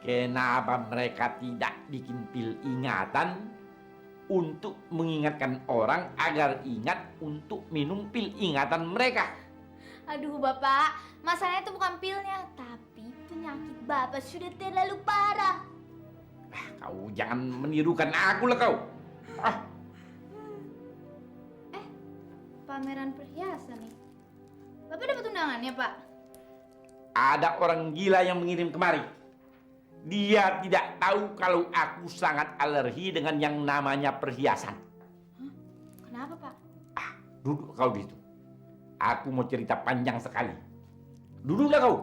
Kenapa mereka tidak bikin pil ingatan untuk mengingatkan orang agar ingat untuk minum pil ingatan mereka? Aduh Bapak, masalahnya itu bukan pilnya, tapi penyakit Bapak sudah terlalu parah. Kau jangan menirukan aku lah kau. Pameran perhiasan nih. Bapak dapat undangannya, Pak? Ada orang gila yang mengirim kemari. Dia tidak tahu kalau aku sangat alergi dengan yang namanya perhiasan. Hah? Kenapa, Pak? Duduk kau di situ. Aku mau cerita panjang sekali. Duduklah kau.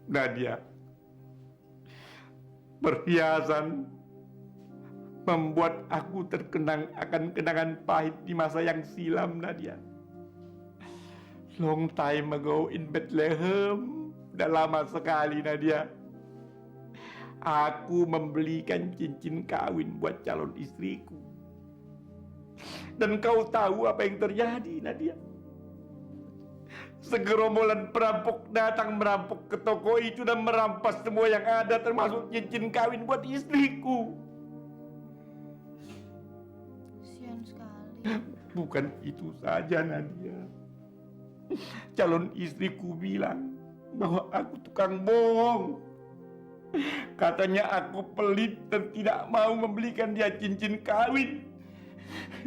Nadia, perhiasan membuat aku terkenang akan kenangan pahit di masa yang silam, Nadia. Long time ago in Bethlehem, udah lama sekali, Nadia. Aku membelikan cincin kawin buat calon istriku. Dan kau tahu apa yang terjadi, Nadia? Segerombolan perampok datang merampok ke toko itu dan merampas semua yang ada, termasuk cincin kawin buat istriku. Kasihan sekali. Bukan itu saja, Nadia. Calon istriku bilang bahwa aku tukang bohong. Katanya aku pelit dan tidak mau membelikan dia cincin kawin.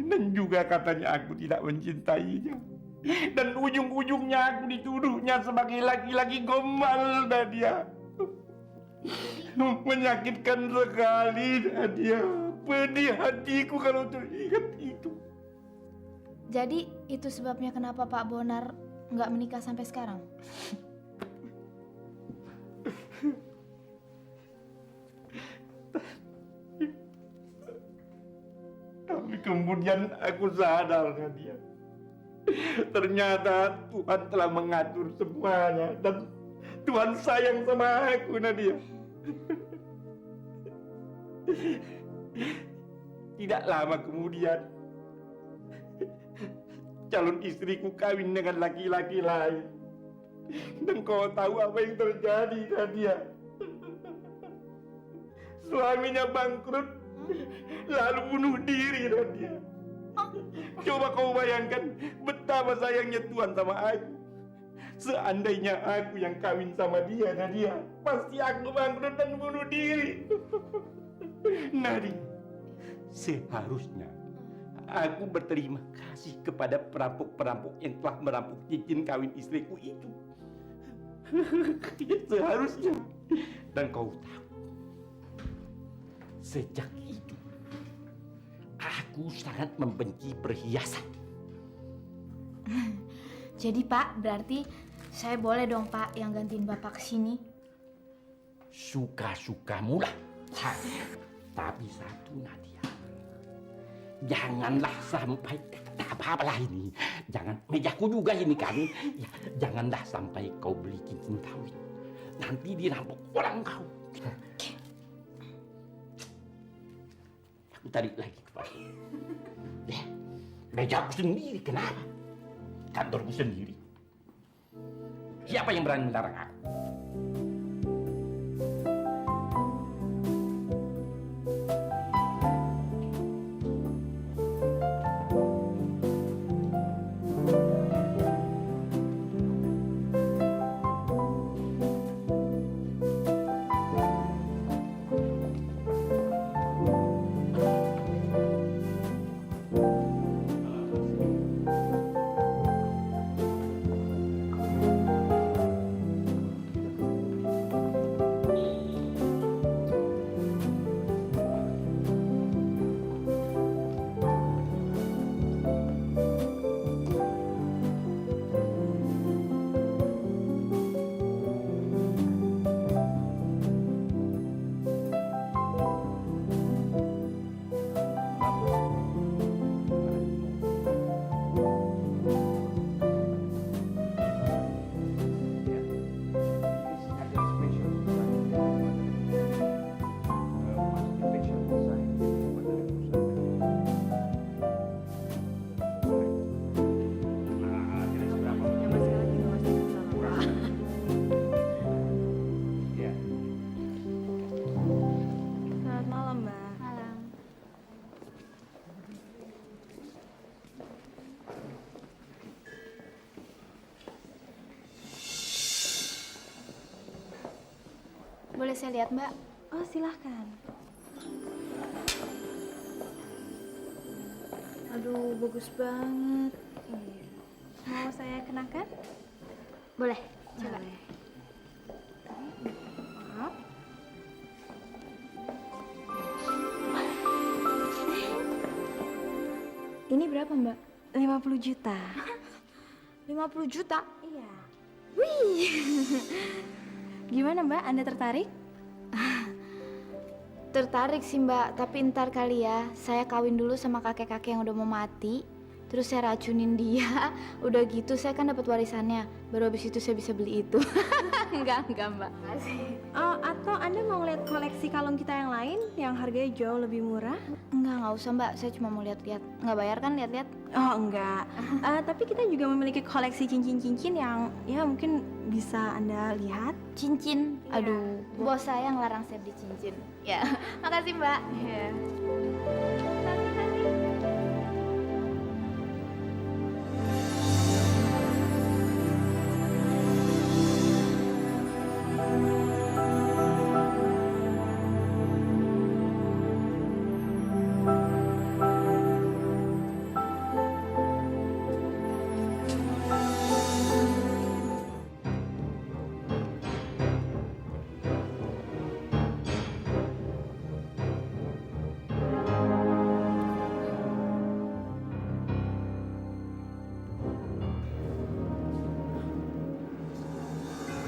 Dan juga katanya aku tidak mencintainya. Dan ujung-ujungnya aku dituduhnya sebagai laki-laki gombal, Nadia. Menyakitkan sekali, Nadia. Pedih hatiku kalau teringat itu. Jadi itu sebabnya kenapa Pak Bonar nggak menikah sampai sekarang? Tapi kemudian aku sadar, Nadia. Ternyata Tuhan telah mengatur semuanya dan Tuhan sayang sama aku, Nadia. Tidak lama kemudian calon istriku kawin dengan laki-laki lain. Dan kau tahu apa yang terjadi, Nadia? Suaminya bangkrut, lalu bunuh diri, Nadia. Coba kau bayangkan betapa sayangnya Tuhan sama aku. Seandainya aku yang kawin sama dia, Nadia, pasti aku bangkrut dan bunuh diri. Nadia, seharusnya aku berterima kasih kepada perampok-perampok yang telah merampok cincin kawin istriku itu. Seharusnya. Dan kau tahu, sejak itu aku sangat membenci perhiasan. Jadi Pak, berarti saya boleh dong Pak yang gantiin Bapak ke sini? Suka-sukamu lah. Tapi satu, Nadia, janganlah sampai apa-apalah ini. Jangan, mejaku juga ini kan. Ya, janganlah sampai kau beli cincin kawin. Nanti dirampok orang kau. Aku tarik lagi kepala. Ya, mejaku sendiri, kenapa? Kantorku sendiri. Siapa yang berani melarang aku? boleh saya lihat, Mbak? Oh, silahkan. Aduh, bagus banget. Iya. Mau saya kenakan? Boleh, coba. Boleh. Maaf. Ini berapa, Mbak? 50 juta. 50 juta? Iya. Wih. Gimana, Mbak? Anda tertarik? Tertarik sih, Mbak. Tapi ntar kali ya, saya kawin dulu sama kakek-kakek yang udah mau mati. Terus saya racunin dia. Udah gitu saya kan dapat warisannya. Baru habis itu saya bisa beli itu. Enggak, Mbak. Oh, atau Anda mau lihat koleksi kalung kita yang lain yang harganya jauh lebih murah? Enggak usah, Mbak. Saya cuma mau lihat-lihat. Nggak bayar kan lihat-lihat? Oh, enggak. Tapi kita juga memiliki koleksi cincin-cincin yang ya mungkin bisa Anda lihat. Cincin. Aduh, bos saya ngelarang saya beli cincin. Ya, makasih, Mbak. Iya.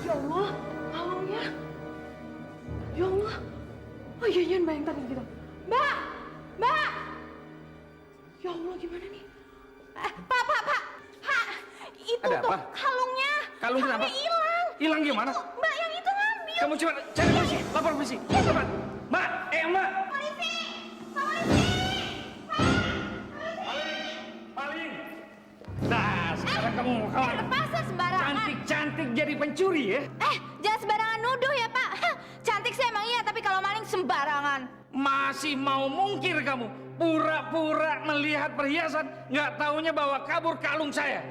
Ya Allah, kalungnya. Ya Allah. Oh iya, Yan, bayang tadi gitu. Mbak! Mbak! Ya Allah, gimana nih? Pak! Itu Ada tuh apa? kalungnya. Kalung kenapa? Hilang. Hilang gimana? Mbak yang itu ngambil. Kamu cepat cari polisi, lapor polisi. Cepat. Mbak, Mbak. Polisi! Paling. Nah, sekarang kamu mau kawan. Lepasan sembarangan. Cantik-cantik jadi pencuri ya? Jangan sembarangan nuduh ya, Pak. Cantik sih emang iya, tapi kalau maling sembarangan. Masih mau mungkir kamu? Pura-pura melihat perhiasan, nggak taunya bawa kabur kalung saya.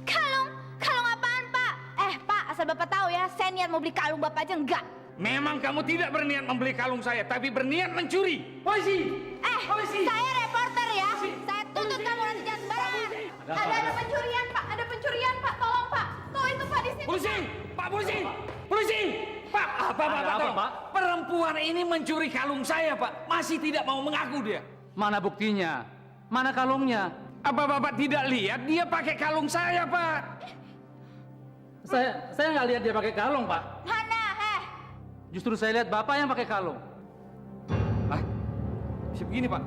Kalung apaan, Pak? Pak, asal Bapak tahu ya, saya niat mau beli kalung Bapak aja enggak. Memang kamu tidak berniat membeli kalung saya, tapi berniat mencuri. Polisi! Polisi! Saya reporter ya. Saya tuntut kamu nanti jangan sembarangan. Ada pencurian, Pak. Ada pencurian, Pak. Tolong, Pak. Tuh itu, Pak, di sini. Polisi! Pak polisi! Polisi! Pak, Pak, tolong. Pak? Perempuan ini mencuri kalung saya, Pak. Masih tidak mau mengaku dia. Mana buktinya? Mana kalungnya? Apa Bapak tidak lihat dia pakai kalung saya, Pak? Saya nggak lihat dia pakai kalung, Pak. Mana, Justru saya lihat Bapak yang pakai kalung. Ah, bisa begini, Pak.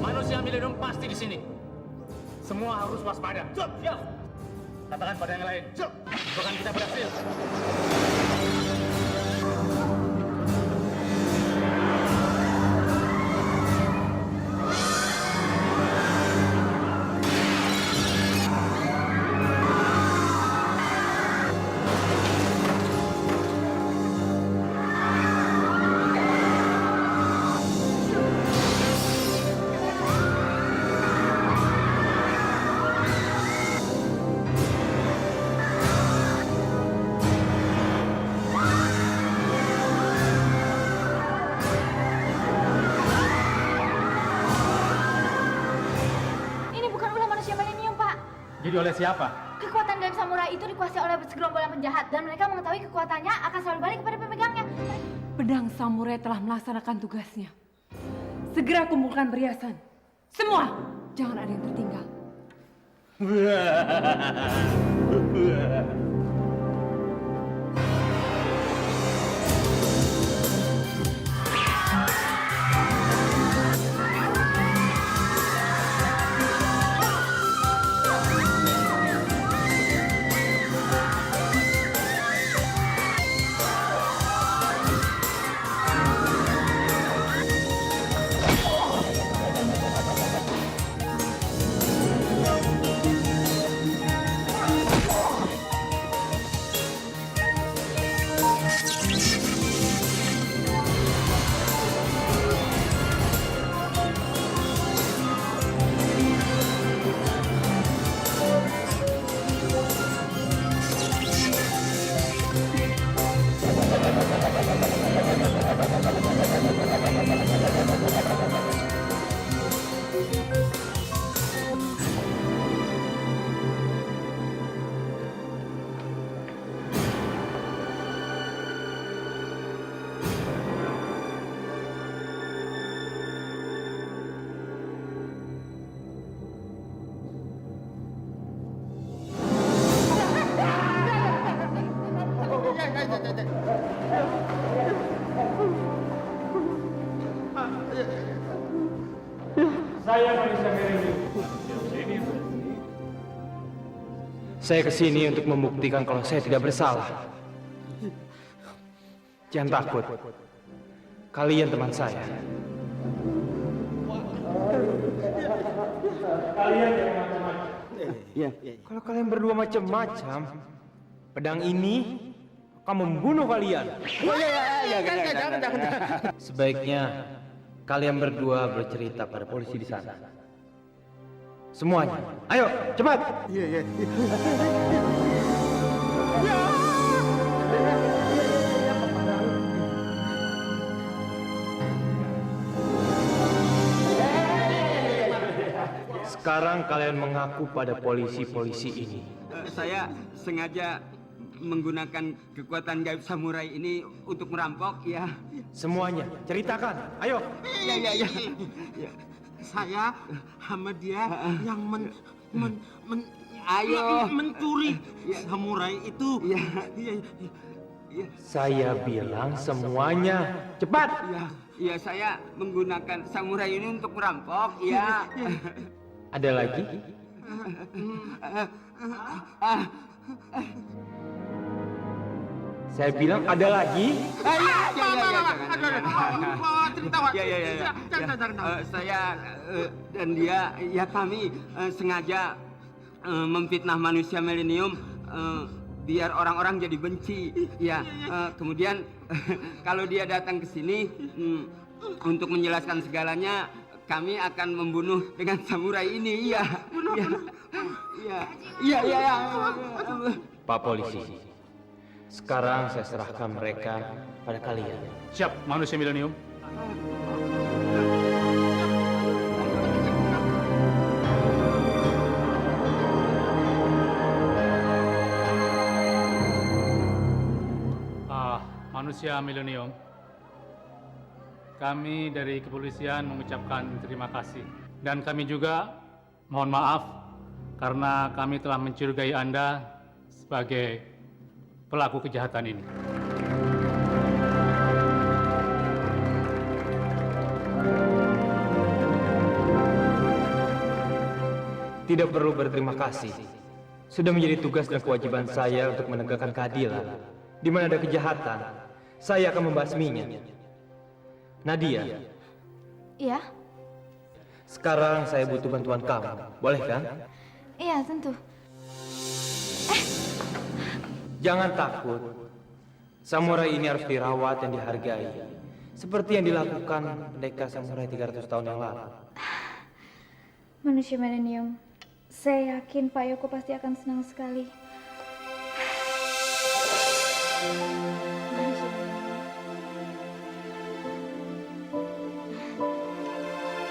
Manusia milenium pasti di sini. Semua harus waspada. Siap. Katakan pada yang lain. Bukan kita berhasil. ini bukan ulah manusia milenium, Pak. Jadi oleh siapa? Kekuatan dalam samurai itu dikuasai oleh segerombolan penjahat dan mereka mengetahui kekuatannya akan selalu balik kepada pemegangnya. Pedang samurai telah melaksanakan tugasnya. Segera kumpulkan perhiasan. Semua! Jangan ada yang tertinggal. Saya manusia Meridium. Saya kesini untuk membuktikan kalau saya tidak bersalah. Jangan takut. Kalian teman saya. Kalian jangan macam-macam. Kalau kalian berdua macam-macam, pedang ini akan membunuh kalian. Sebaiknya kalian berdua bercerita pada polisi di sana. Semuanya. Ayo, cepat. Sekarang kalian mengaku pada polisi-polisi ini. Saya sengaja menggunakan kekuatan gaib samurai ini untuk merampok, ya. Semuanya, ceritakan. Ayo. Ya. Saya sama dia yang mencuri samurai itu. Ya. Saya bilang semuanya. Cepat. Ya, saya menggunakan samurai ini untuk merampok, ya. Ada lagi? Saya bilang ada lagi. Saya dan dia, ya kami sengaja memfitnah manusia milenium biar orang-orang jadi benci. Ya, kemudian kalau dia datang ke sini untuk menjelaskan segalanya, kami akan membunuh dengan samurai ini. Iya. Pak polisi, sekarang saya serahkan mereka pada kalian. Siap, manusia milenium. Manusia milenium. Kami dari kepolisian mengucapkan terima kasih. Dan kami juga mohon maaf karena kami telah mencurigai Anda sebagai pelaku kejahatan ini. Tidak perlu berterima kasih. Sudah menjadi tugas dan kewajiban saya untuk menegakkan keadilan. Di mana ada kejahatan, saya akan membasminya. Nadia. Iya? Sekarang saya butuh bantuan kamu. Boleh kan? Iya, tentu. Jangan takut. Samurai ini harus dirawat dan dihargai. Seperti yang dilakukan pendekar samurai 300 tahun yang lalu. Manusia milenium, saya yakin Pak Yoko pasti akan senang sekali.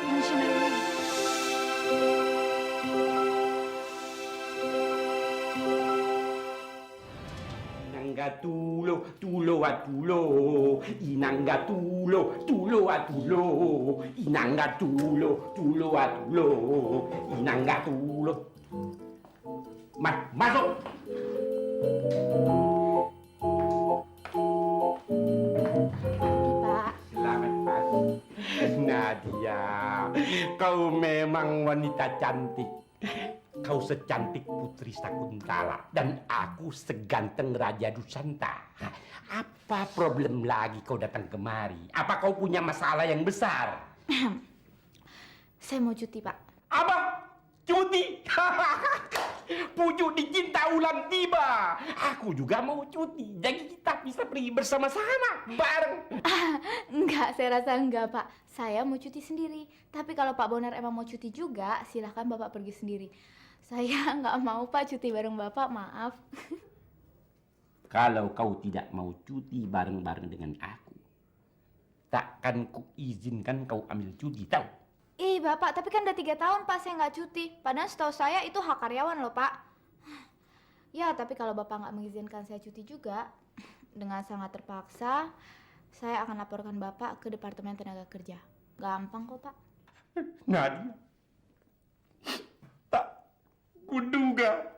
Manusia milenium. Inangga tulo a tulo. Inangga tulo a tulo. Inangga tulo a tulo. Inangga tulo. Masuk. Pak. Selamat pagi. Nadia, kau memang wanita cantik. Kau secantik Putri Sakuntala dan aku seganteng Raja Dusanta. Apa problem lagi kau datang kemari? Apa kau punya masalah yang besar? Saya mau cuti, Pak. Apa? Cuti? Pujuk dicinta ulang tiba. Aku juga mau cuti. Jadi kita bisa pergi bersama-sama bareng. Enggak, saya rasa enggak, Pak. Saya mau cuti sendiri. Tapi kalau Pak Bonar emang mau cuti juga, silahkan Bapak pergi sendiri. Saya nggak mau, Pak, cuti bareng Bapak, maaf. Kalau kau tidak mau cuti bareng-bareng dengan aku, takkan kuizinkan kau ambil cuti, tahu? Ih, Bapak, tapi kan udah 3 tahun, Pak, saya nggak cuti. Padahal setahu saya itu hak karyawan loh, Pak. Ya, tapi kalau Bapak nggak mengizinkan saya cuti juga, dengan sangat terpaksa, saya akan laporkan Bapak ke Departemen Tenaga Kerja. Gampang kok, Pak. Nadia, tak kuduga.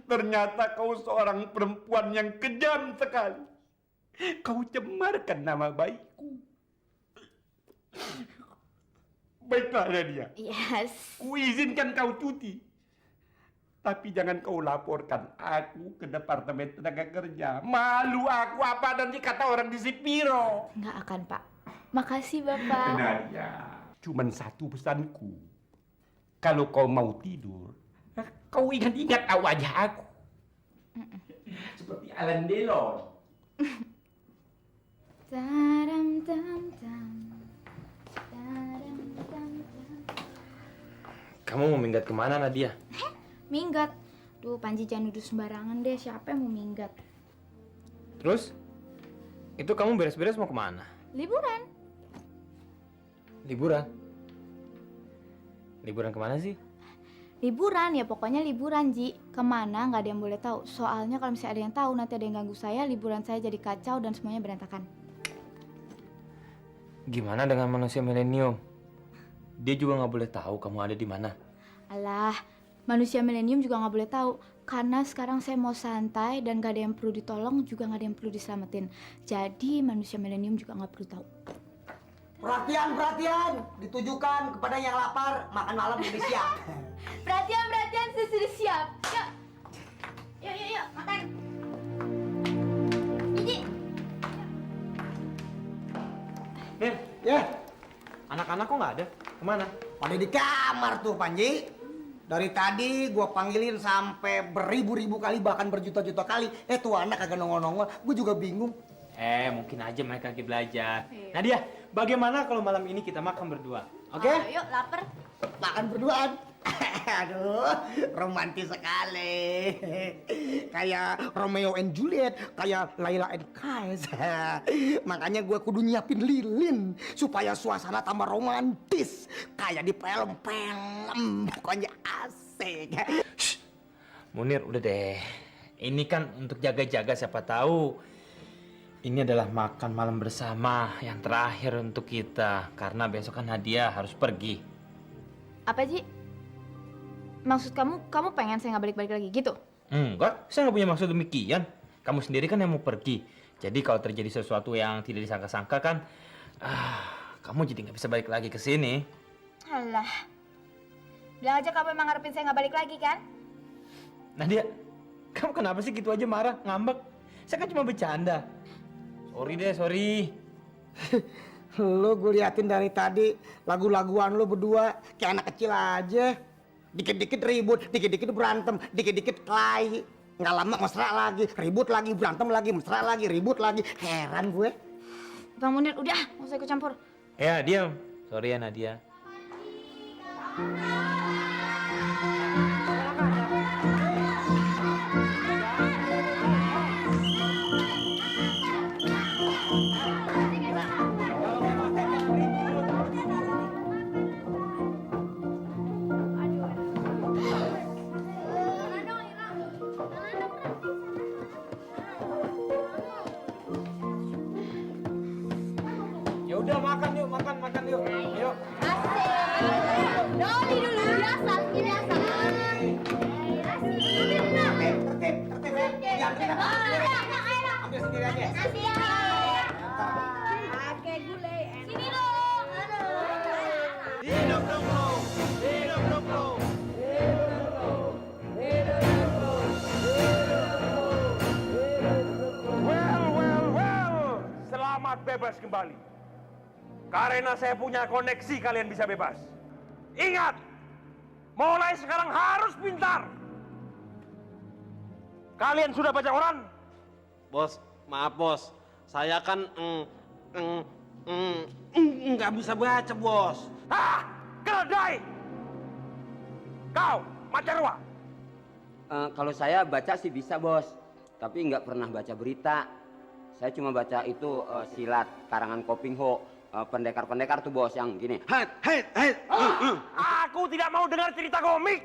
Ternyata kau seorang perempuan yang kejam sekali. Kau cemarkan nama baikku. Baiklah Nadia. Yes. Kuizinkan kau cuti. Tapi jangan kau laporkan aku ke Departemen Tenaga Kerja. Malu aku apa nanti kata orang di Sipiro. Nggak akan, Pak. Makasih, Bapak. Nadia, cuman satu pesanku. Kalau kau mau tidur, kau ingat-ingat wajah aku. Seperti Alain Delon. Taram tam tam. Taram tam tam. Kamu mau minggat kemana, Nadia? Minggat. Duh, Panji jangan nuduh sembarangan deh. Siapa yang mau minggat? Terus? Itu kamu beres-beres mau kemana? Liburan. Liburan? Liburan kemana sih? Liburan, ya pokoknya liburan, Ji. Kemana nggak ada yang boleh tahu. Soalnya kalau misalnya ada yang tahu, nanti ada yang ganggu saya, liburan saya jadi kacau dan semuanya berantakan. Gimana dengan manusia milenium? Dia juga nggak boleh tahu kamu ada di mana. Alah, manusia milenium juga nggak boleh tahu. Karena sekarang saya mau santai dan gak ada yang perlu ditolong, juga gak ada yang perlu diselamatin. Jadi manusia milenium juga nggak perlu tahu. Perhatian, perhatian, ditujukan kepada yang lapar, makan malam sudah siap. Perhatian, perhatian, saya sudah siap. Yuk, yuk, makan. Gigi. Nih, Ya, anak-anak kok nggak ada? Kemana? pada di kamar tuh Panji. Dari tadi gua panggilin sampai beribu-ribu kali, bahkan berjuta-juta kali. Tuh anak kagak nongol-nongol, gua juga bingung. Mungkin aja mereka lagi belajar. Nadia, bagaimana kalau malam ini kita makan berdua? Oke? Yuk, lapar. Makan berduaan. Aduh, romantis sekali. Kayak Romeo and Juliet, kayak Laila and Kais. Makanya gue kudu nyiapin lilin supaya suasana tambah romantis. Kayak di film-film, pokoknya asik. Shh. Munir, udah deh. Ini kan untuk jaga-jaga, siapa tahu ini adalah makan malam bersama yang terakhir untuk kita. Karena besok kan Nadia harus pergi. Apa, Ji? Maksud kamu pengen saya nggak balik-balik lagi gitu? Enggak, saya nggak punya maksud demikian. Kamu sendiri kan yang mau pergi. Jadi kalau terjadi sesuatu yang tidak disangka-sangka kan, kamu jadi nggak bisa balik lagi ke sini. Alah, bilang aja kamu emang ngarepin saya nggak balik lagi kan? Nadia, kamu kenapa sih gitu aja marah, ngambek? Saya kan cuma bercanda. Sorry deh, sorry. Lo gue liatin dari tadi, lagu-laguan lo berdua kayak anak kecil aja. Dikit-dikit ribut, dikit-dikit berantem, dikit-dikit kelahi. Nggak lama mesra lagi, ribut lagi, berantem lagi, mesra lagi, ribut lagi. Heran gue. Bang Munir, udah, nggak usah ikut campur. Ya, diam. Sorry ya, Nadia. Ya udah makan yuk, makan yuk. Yuk. Doli dulu, biasa, biasa. Tertib, ya. Ambil sendiri aja. Pakai gulai. Sini dong. Hidup Nonglo! Hidup Nonglo! Well, selamat bebas kembali. Karena saya punya koneksi, kalian bisa bebas. Ingat, mulai sekarang harus pintar. Kalian sudah baca koran? Bos, maaf bos, saya kan nggak bisa baca bos. Keledai! Kau, Macarwa? Kalau saya baca sih bisa bos, tapi nggak pernah baca berita. Saya cuma baca itu silat karangan Kopingho, pendekar-pendekar tuh bos yang gini. Aku tidak mau dengar cerita komik.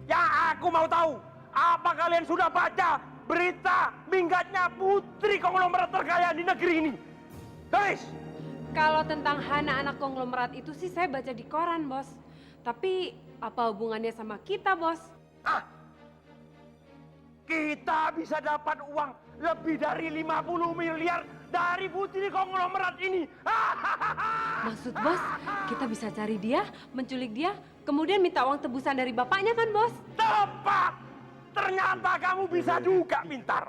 Yang aku mau tahu, apa kalian sudah baca berita minggatnya putri konglomerat terkaya di negeri ini? Tulis! Kalau tentang Hana anak konglomerat itu sih saya baca di koran, Bos. Tapi apa hubungannya sama kita, Bos? Kita bisa dapat uang lebih dari 50 miliar dari putri konglomerat ini. Maksud bos, kita bisa cari dia, menculik dia, kemudian minta uang tebusan dari bapaknya kan bos? Tepat. Ternyata kamu bisa juga pintar.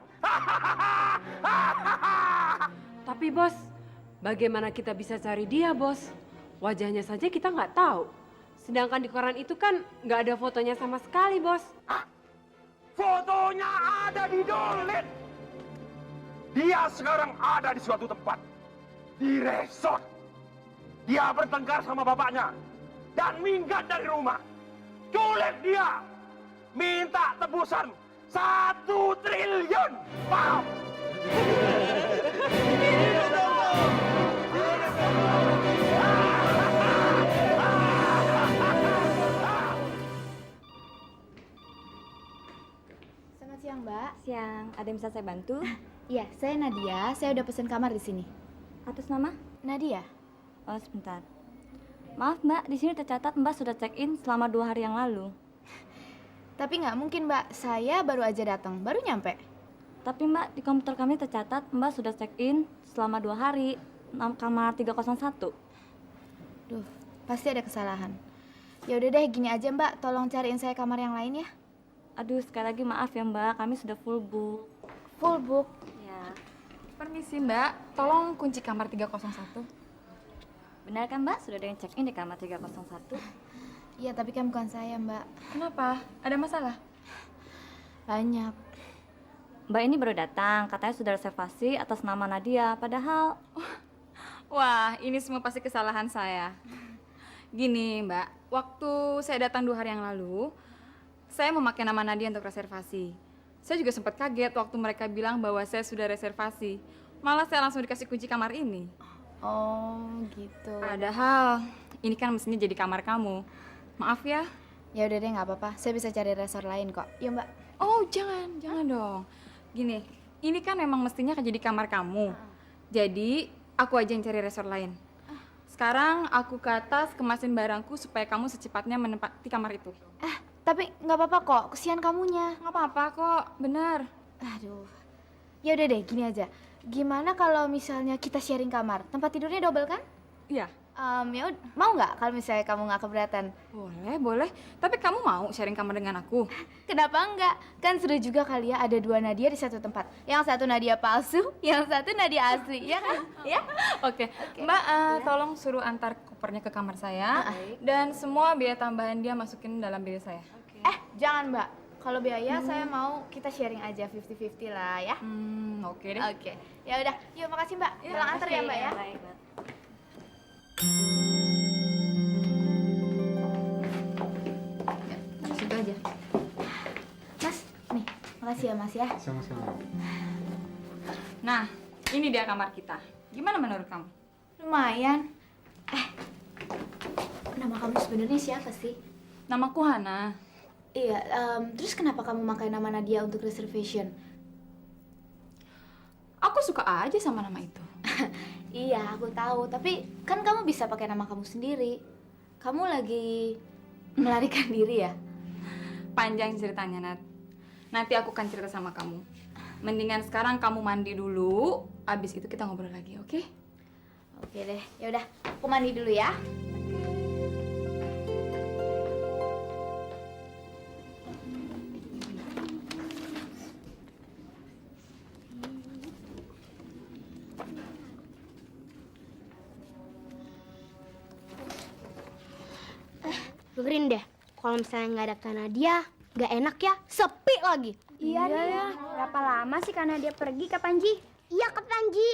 Tapi bos, bagaimana kita bisa cari dia bos? Wajahnya saja kita nggak tahu. Sedangkan di koran itu kan nggak ada fotonya sama sekali bos. Fotonya ada di dolet. Dia sekarang ada di suatu tempat. Di resort. Dia bertengkar sama bapaknya. Dan minggat dari rumah. Culik dia. Minta tebusan 1 triliun. Paham? Selamat siang, Mbak. Siang, ada yang bisa saya bantu? Iya, saya Nadia. Saya udah pesen kamar di sini. Atas nama? Nadia. Oh, sebentar. Maaf Mbak, di sini tercatat Mbak sudah check-in selama 2 hari yang lalu. Tapi nggak mungkin, Mbak. Saya baru aja datang, baru nyampe. Tapi Mbak, di komputer kami tercatat Mbak sudah check-in selama 2 hari, kamar 301. Duh, pasti ada kesalahan. Ya udah deh, gini aja, Mbak. Tolong cariin saya kamar yang lain ya. Aduh, sekali lagi maaf ya Mbak, kami sudah full book. Full book. Ya. Permisi Mbak, tolong kunci kamar 301. Benar kan Mbak, sudah ada yang check-in di kamar 301? Iya, tapi kan bukan saya, Mbak. Kenapa? Ada masalah? Banyak. Mbak ini baru datang, katanya sudah reservasi atas nama Nadia, padahal... Wah, ini semua pasti kesalahan saya. Gini Mbak, waktu saya datang 2 hari yang lalu, saya memakai nama Nadia untuk reservasi. Saya juga sempat kaget waktu mereka bilang bahwa saya sudah reservasi. Malah saya langsung dikasih kunci kamar ini. Oh, gitu. Padahal ini kan mestinya jadi kamar kamu. Maaf ya. Ya udah deh, nggak apa-apa. Saya bisa cari resort lain kok. Iya, Mbak. Oh, jangan dong. Gini, ini kan memang mestinya jadi kamar kamu. Jadi, aku aja yang cari resort lain. Sekarang aku ke atas kemasin barangku supaya kamu secepatnya menempati kamar itu. Tapi nggak apa-apa kok. Kesian kamunya. Nggak apa-apa kok, bener. Aduh. Ya udah deh, gini aja. Gimana kalau misalnya kita sharing kamar? Tempat tidurnya double kan? Iya. Ya mau nggak kalau misalnya kamu nggak keberatan? Boleh. Tapi kamu mau sharing kamar dengan aku? Kenapa enggak? Kan seru juga kali ya ada 2 Nadia di satu tempat. Yang satu Nadia palsu, yang satu Nadia asli, ya kan? Ya? Oke. Mbak, tolong suruh antar kopernya ke kamar saya. Dan semua biaya tambahan dia masukin dalam biaya saya. Jangan Mbak. Kalau biaya saya mau kita sharing aja 50-50 lah ya. Oke deh. Oke. Ya udah, yuk makasih Mbak. Pulang antar ya Mbak ya. Baik, Mbak. Situ aja. Mas, nih, makasih ya Mas ya. Sama-sama. Nah, ini dia kamar kita. Gimana menurut kamu? Lumayan. Nama kamu sebenarnya siapa sih? Namaku Hana. Iya, terus kenapa kamu pakai nama Nadia untuk reservation? Aku suka aja sama nama itu. Iya, aku tahu. Tapi kan kamu bisa pakai nama kamu sendiri. Kamu lagi melarikan diri ya? Panjang ceritanya, Nat. Nanti aku akan cerita sama kamu. Mendingan sekarang kamu mandi dulu, abis itu kita ngobrol lagi, oke? Oke deh, ya udah. Aku mandi dulu ya. Dengerin deh, kalau misalnya nggak ada Kak Nadia, nggak enak ya, sepi lagi. Iya nih, berapa lama sih Kak Nadia pergi, Kak Panji? Iya, Kak Panji.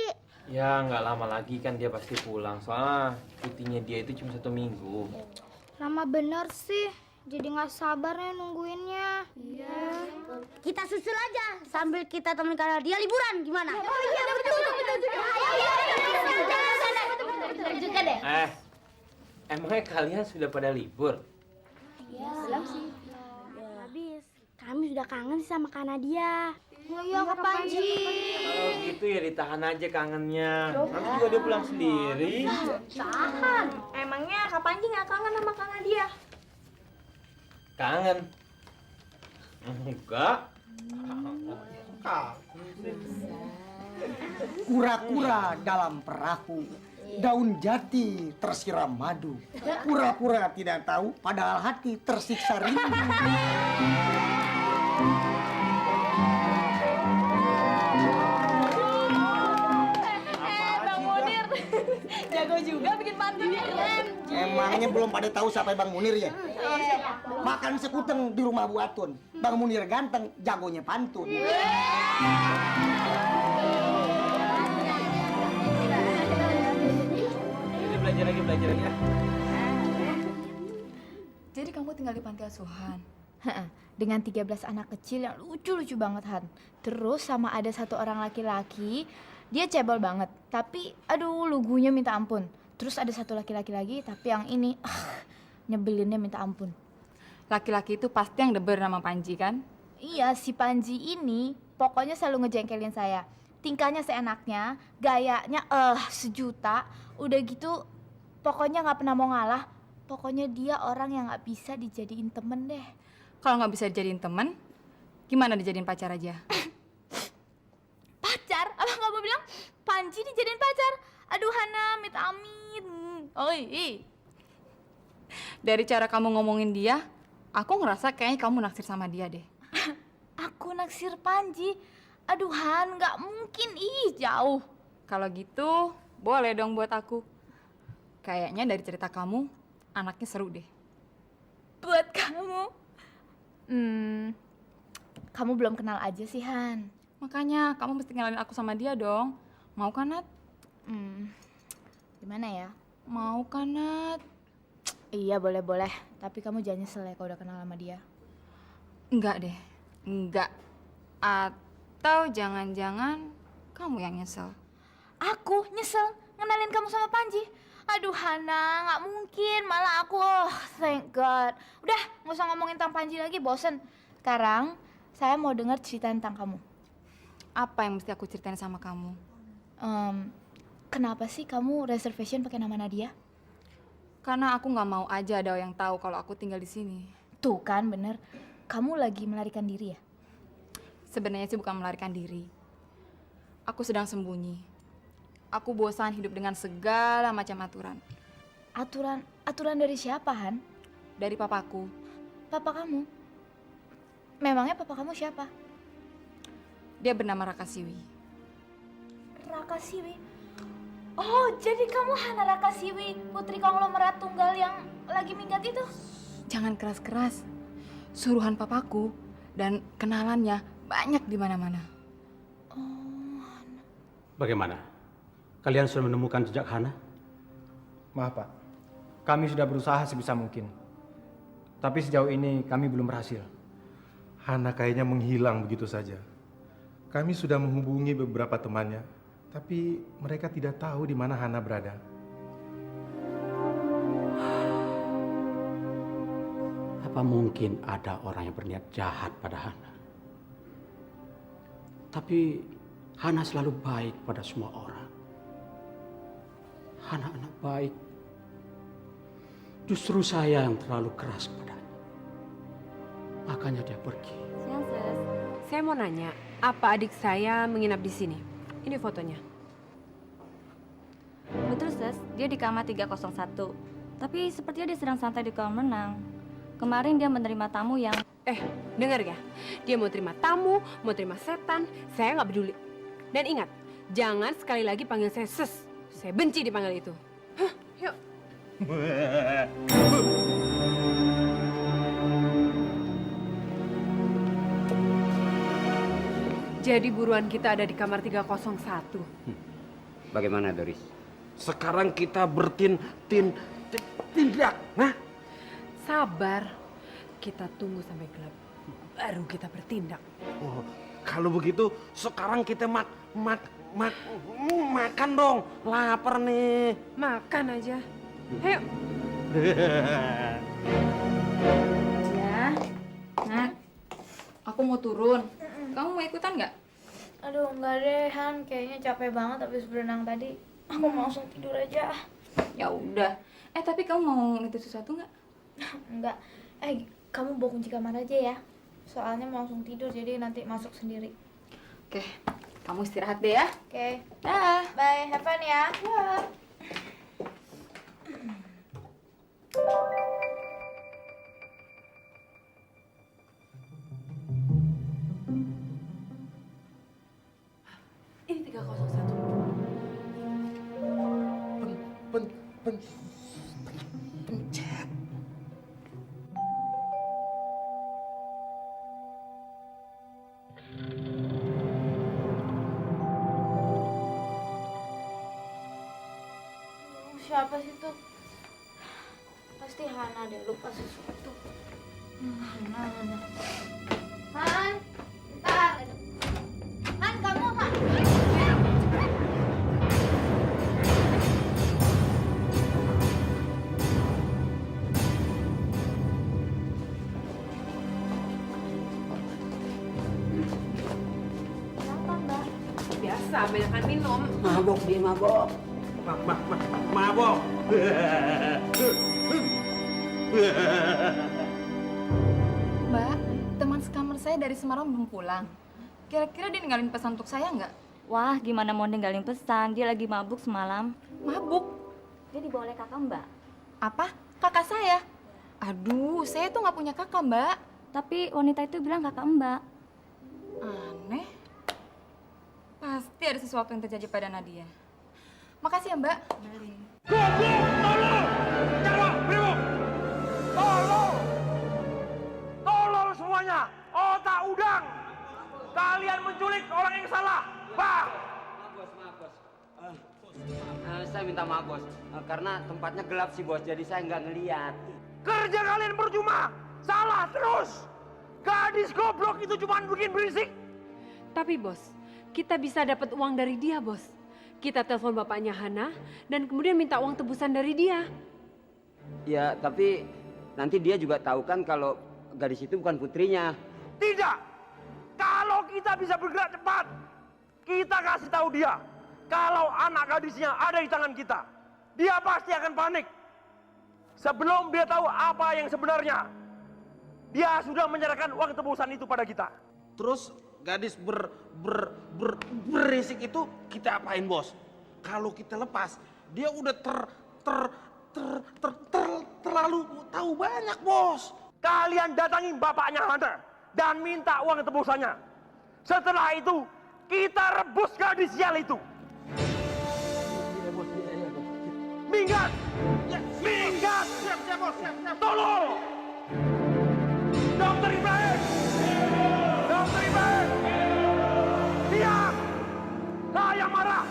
Ya nggak lama lagi kan dia pasti pulang. Soalnya cutinya dia itu cuma 1 minggu. Lama bener sih, jadi nggak sabar nih nungguinnya. Iya. Kita susul aja sambil kita temen Kak Nadia liburan, gimana? Oh iya, betul juga. Ayo, Betul juga deh. Emangnya kalian sudah pada libur? Iya, belum sih. Habis, kami sudah kangen sih sama Kak Nadia. Oh iya, Kak Panji. Kalau gitu ya ditahan aja kangennya. Nanti juga dia pulang sendiri. Tahan. Emangnya Kak Panji nggak kangen sama Kak Nadia? Kangen? Enggak. Kura-kura dalam perahu, daun jati tersiram madu. Pura-pura tidak tahu, padahal hati tersiksa rindu. Bang Munir, jago juga bikin pantun ya. Emangnya belum pada tahu siapa Bang Munir ya? Makan sekuteng di rumah Bu Atun. Bang Munir ganteng, jagonya pantun. Belajar lagi ya. Jadi kamu tinggal di panti asuhan? Dengan 13 anak kecil yang lucu-lucu banget, Han. Terus sama ada satu orang laki-laki, dia cebol banget. Tapi aduh lugunya minta ampun. Terus ada satu laki-laki lagi, tapi yang ini nyebelinnya minta ampun. Laki-laki itu pasti yang deber nama Panji kan? Iya, si Panji ini pokoknya selalu ngejengkelin saya. Tingkahnya seenaknya, gayanya sejuta. Udah gitu pokoknya nggak pernah mau ngalah. Pokoknya dia orang yang nggak bisa dijadiin temen deh. Kalau nggak bisa dijadiin temen, gimana dijadiin pacar aja? Pacar? Abang nggak mau bilang Panji dijadiin pacar? Aduh Hana, amit amit. Oi. Dari cara kamu ngomongin dia, aku ngerasa kayaknya kamu naksir sama dia deh. Aku naksir Panji? Aduh Han, nggak mungkin. Ih, jauh. Kalau gitu, boleh dong buat aku. Kayaknya dari cerita kamu, anaknya seru deh. Buat kamu? Kamu belum kenal aja sih Han. Makanya kamu mesti kenalin aku sama dia dong. Mau kan, Nat? Gimana ya? Mau kan, Nat? Iya boleh-boleh. Tapi kamu jangan nyesel ya kalau udah kenal sama dia. Enggak deh. Enggak. Atau jangan-jangan kamu yang nyesel. Aku nyesel ngenalin kamu sama Panji? Aduh Hana, nggak mungkin. Malah aku, thank God. Udah, nggak usah ngomongin tentang Panji lagi, bosen. Sekarang, saya mau dengar cerita tentang kamu. Apa yang mesti aku ceritain sama kamu? Kenapa sih kamu reservation pakai nama Nadia? Karena aku nggak mau aja ada yang tahu kalau aku tinggal di sini. Tuh kan, bener. Kamu lagi melarikan diri ya? Sebenarnya sih bukan melarikan diri. Aku sedang sembunyi. Aku bosan hidup dengan segala macam aturan. Aturan dari siapa, Han? Dari papaku. Papa kamu? Memangnya papa kamu siapa? Dia bernama Rakasiwi. Rakasiwi? Oh, jadi kamu Hana Rakasiwi, putri konglomerat tunggal yang lagi minggat itu? Jangan keras-keras. Suruhan papaku dan kenalannya banyak di mana-mana. Bagaimana? Kalian sudah menemukan jejak Hana? Maaf Pak, kami sudah berusaha sebisa mungkin. Tapi sejauh ini kami belum berhasil. Hana kayaknya menghilang begitu saja. Kami sudah menghubungi beberapa temannya, tapi mereka tidak tahu di mana Hana berada. Apa mungkin ada orang yang berniat jahat pada Hana? Tapi Hana selalu baik pada semua orang. Hana anak baik. Justru saya yang terlalu keras padanya. Makanya dia pergi. Siang, Sis. Saya mau nanya, apa adik saya menginap di sini? Ini fotonya. Betul, Sis. Dia di kamar 301. Tapi sepertinya dia sedang santai di kolam renang. Kemarin dia menerima tamu yang... Dengar ya? Dia mau terima tamu, mau terima setan. Saya nggak peduli. Dan ingat, jangan sekali lagi panggil saya Sis. Saya benci dipanggil itu. Hah, yuk. Jadi buruan kita ada di kamar 301. Bagaimana, Doris? Sekarang kita bertindak, nah? Sabar. Kita tunggu sampai gelap. Baru kita bertindak. Oh, kalau begitu sekarang kita makan dong. Lapar nih. Makan aja. Ayo. Ya. Nah, aku mau turun. Kamu mau ikutan nggak? Aduh, enggak deh, Han. Kayaknya capek banget habis berenang tadi. Aku mau langsung tidur aja. Ya udah. Tapi kamu mau nitip sesuatu nggak? Enggak. Kamu bawa kunci kamar aja ya. Soalnya mau langsung tidur, jadi nanti masuk sendiri. Oke. Kamu istirahat deh ya. Oke. Dah. Bye, have fun ya. Ini 301. Pencet. Siapa sih tuh? Pasti Hana deh, lupa sesuatu. Hana. Han, bentar. Han, kamu Han. Kenapa, Mbak? Biasa, banyakan minum. Mabok dia mabok. Mabok. Mbak, teman sekamar saya dari Semarang belum pulang. Kira-kira dia ninggalin pesan untuk saya nggak? Wah, gimana mau ninggalin pesan? Dia lagi mabuk semalam. Mabuk? Dia dibawa oleh kakak Mbak. Apa? Kakak saya? Aduh, saya tuh nggak punya kakak, Mbak. Tapi wanita itu bilang kakak Mbak. Aneh. Pasti ada sesuatu yang terjadi pada Nadia. Makasih ya, Mbak. Tolol semuanya, otak udang. Kalian menculik orang yang salah. Bang. Maaf, bos. Saya minta maaf, bos. Karena tempatnya gelap sih, bos. Jadi saya nggak ngeliat. Kerja kalian percuma. Salah terus. Gadis goblok itu cuma bikin berisik. Tapi bos, kita bisa dapat uang dari dia, bos. Kita telepon bapaknya Hana dan kemudian minta uang tebusan dari dia. Ya, tapi nanti dia juga tahu kan kalau gadis itu bukan putrinya. Tidak. Kalau kita bisa bergerak cepat, kita kasih tahu dia kalau anak gadisnya ada di tangan kita. Dia pasti akan panik. Sebelum dia tahu apa yang sebenarnya, dia sudah menyerahkan uang tebusan itu pada kita. Terus gadis berisik itu kita apain, bos? Kalau kita lepas, dia udah terlalu tahu banyak, bos. Kalian datangi bapaknya Hana dan minta uang tebusannya. Setelah itu, kita rebus gadis sial itu. Minggat! Minggat! Siap, bos. Tolong! Dokter Ibrahim! Dokter Ibrahim! Diam! Saya marah!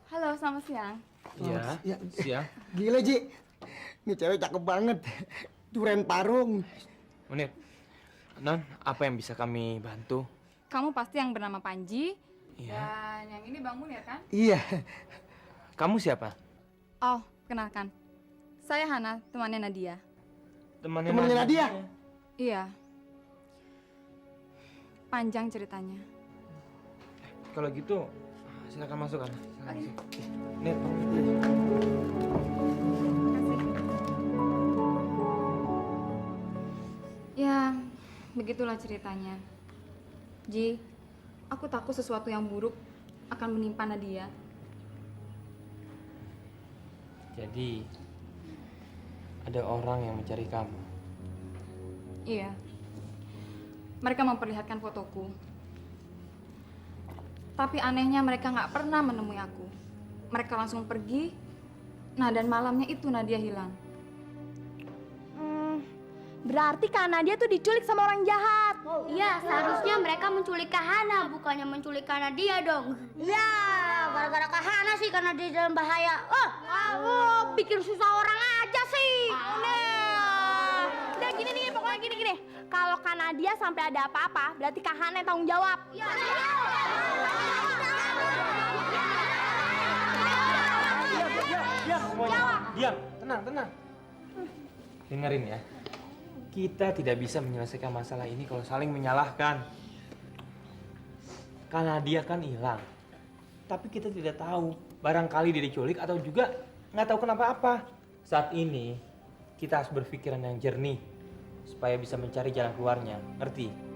Halo, selamat siang. Iya, siang. Gila, Ji. Ini cewek cakep banget. Duren Parung. Munir, Non, apa yang bisa kami bantu? Kamu pasti yang bernama Panji. Iya. Dan yang ini Bang Munir kan? Iya. Kamu siapa? Oh, kenalkan. Saya Hana, temannya Nadia. Temannya Nadia? Iya. Panjang ceritanya. Kalau gitu, silakan masuk, Hana. Silakan masuk. Nih, Ya, begitulah ceritanya. Ji, aku takut sesuatu yang buruk akan menimpa Nadia. jadi ada orang yang mencari kamu. Iya. Mereka memperlihatkan fotoku. Tapi anehnya mereka nggak pernah menemui aku. Mereka langsung pergi. Nah, dan malamnya itu Nadia hilang. Berarti Kak Nadia tuh diculik sama orang jahat. Iya, seharusnya mereka menculik Kak Hana, bukannya menculik Kak Nadia dong. Iya, gara-gara Kak Hana sih karena dia dalam bahaya. Bikin susah orang aja sih. Udah gini, pokoknya gini. Kalau Kak Nadia sampai ada apa-apa, berarti Kak Hana yang tanggung jawab. Diam semuanya. Diam. Tenang. Dengerin ya. Kita tidak bisa menyelesaikan masalah ini kalau saling menyalahkan. Karena dia kan hilang. Tapi kita tidak tahu, barangkali dia diculik atau juga nggak tahu kenapa-apa. Saat ini, kita harus berpikiran yang jernih supaya bisa mencari jalan keluarnya. Ngerti?